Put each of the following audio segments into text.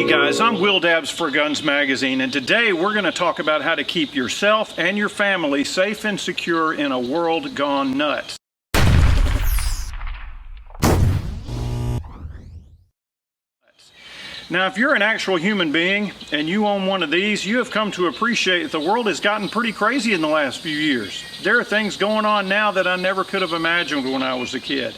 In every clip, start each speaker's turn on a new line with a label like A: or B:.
A: Hey guys, I'm Will Dabbs for Guns Magazine, and today we're going to talk about how to keep yourself and your family safe and secure in a world gone nuts. Now, if you're an actual human being and you own one of these, you have come to appreciate that the world has gotten pretty crazy in the last few years. There are things going on now that I never could have imagined when I was a kid.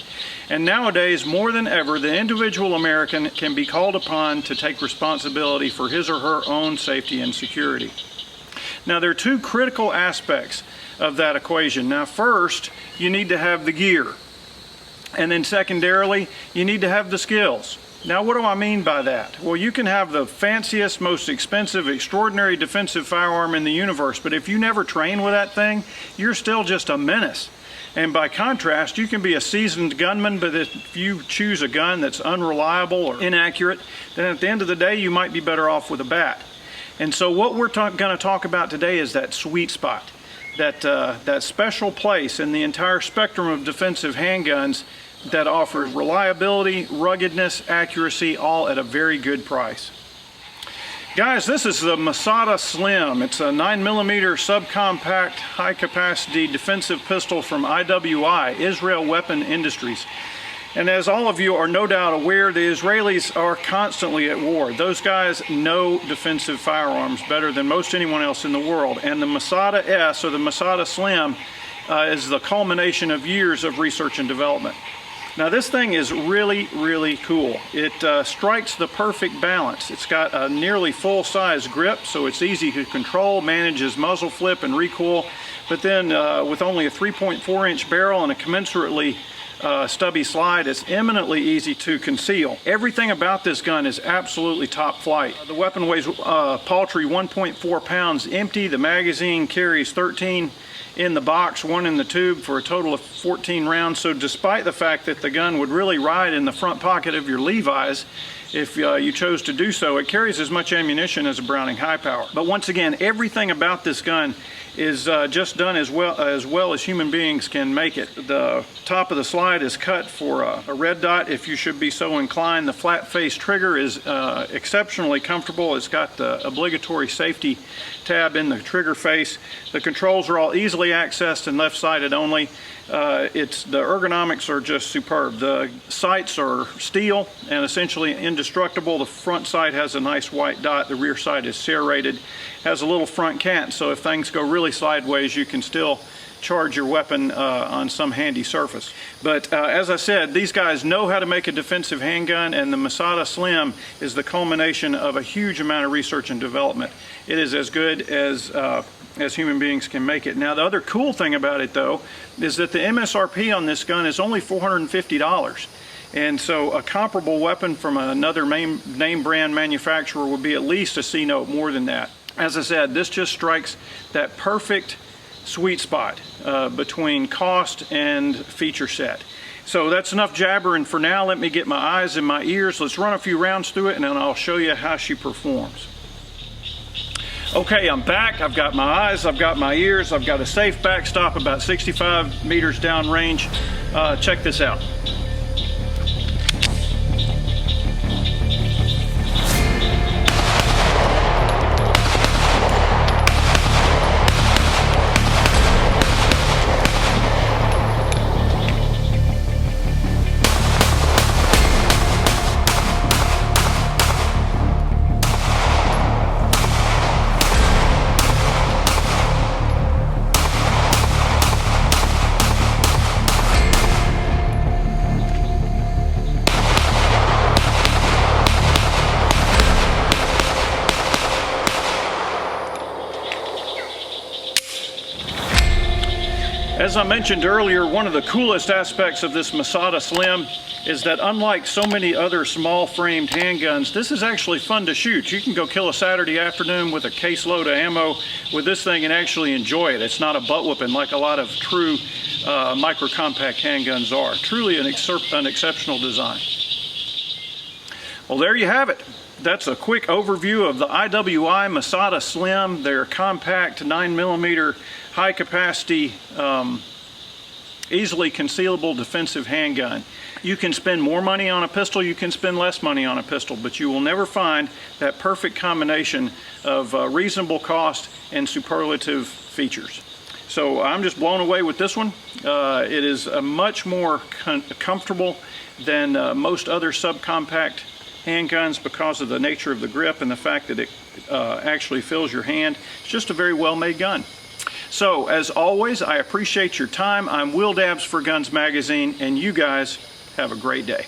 A: And nowadays, more than ever, the individual American can be called upon to take responsibility for his or her own safety and security. Now, there are two critical aspects of that equation. Now, first, you need to have the gear. And then secondarily, you need to have the skills. Now, what do I mean by that? Well, you can have the fanciest, most expensive, extraordinary defensive firearm in the universe, but if you never train with that thing, you're still just a menace. And by contrast, you can be a seasoned gunman, but if you choose a gun that's unreliable or inaccurate, then at the end of the day, you might be better off with a bat. And so what we're going to talk about today is that sweet spot, that special place in the entire spectrum of defensive handguns that offers reliability, ruggedness, accuracy, all at a very good price. Guys, this is the Masada Slim. It's a 9mm subcompact, high-capacity defensive pistol from IWI, Israel Weapon Industries. And as all of you are no doubt aware, the Israelis are constantly at war. Those guys know defensive firearms better than most anyone else in the world. And the Masada S, or the Masada Slim, is the culmination of years of research and development. Now, this thing is really, really cool. It strikes the perfect balance. It's got a nearly full-size grip, so it's easy to control, manages muzzle flip and recoil, but then with only a 3.4-inch barrel and a commensurately stubby slide, it's eminently easy to conceal. Everything about this gun is absolutely top flight. The weapon weighs paltry 1.4 pounds empty. The magazine carries 13 in the box, 1 in the tube, for a total of 14 rounds. So despite the fact that the gun would really ride in the front pocket of your Levi's if you chose to do so, it carries as much ammunition as a Browning high power. But once again, everything about this gun is just done as well as human beings can make it. The top of the slide is cut for a red dot if you should be so inclined. The flat face trigger is exceptionally comfortable. It's got the obligatory safety tab in the trigger face. The controls are all easily accessed and left-sided only. The ergonomics are just superb. The sights are steel and essentially indestructible. The front sight has a nice white dot. The rear sight is serrated, has a little front cant, so if things go really sideways, you can still charge your weapon on some handy surface. But as I said, these guys know how to make a defensive handgun, and the Masada Slim is the culmination of a huge amount of research and development. It is as good as human beings can make it. Now, the other cool thing about it, though, is that the MSRP on this gun is only $450. And so a comparable weapon from another name brand manufacturer would be at least a C note more than that. As I said, this just strikes that perfect sweet spot between cost and feature set. So that's enough jabbering for now. Let me get my eyes and my ears. Let's run a few rounds through it, and then I'll show you how she performs. Okay, I'm back. I've got my eyes, I've got my ears, I've got a safe backstop about 65 meters downrange. Check this out. As I mentioned earlier, one of the coolest aspects of this Masada Slim is that unlike so many other small framed handguns, this is actually fun to shoot. You can go kill a Saturday afternoon with a caseload of ammo with this thing and actually enjoy it. It's not a butt whooping like a lot of true micro compact handguns are. Truly an exceptional design. Well, there you have it. That's a quick overview of the IWI Masada Slim, their compact 9mm high capacity easily concealable defensive handgun. You can spend more money on a pistol, you can spend less money on a pistol, but you will never find that perfect combination of reasonable cost and superlative features. So I'm just blown away with this one. It is much more comfortable than most other subcompact handguns because of the nature of the grip and the fact that it actually fills your hand. It's just a very well-made gun. So as always, I appreciate your time. I'm Will Dabbs for Guns Magazine, and you guys have a great day.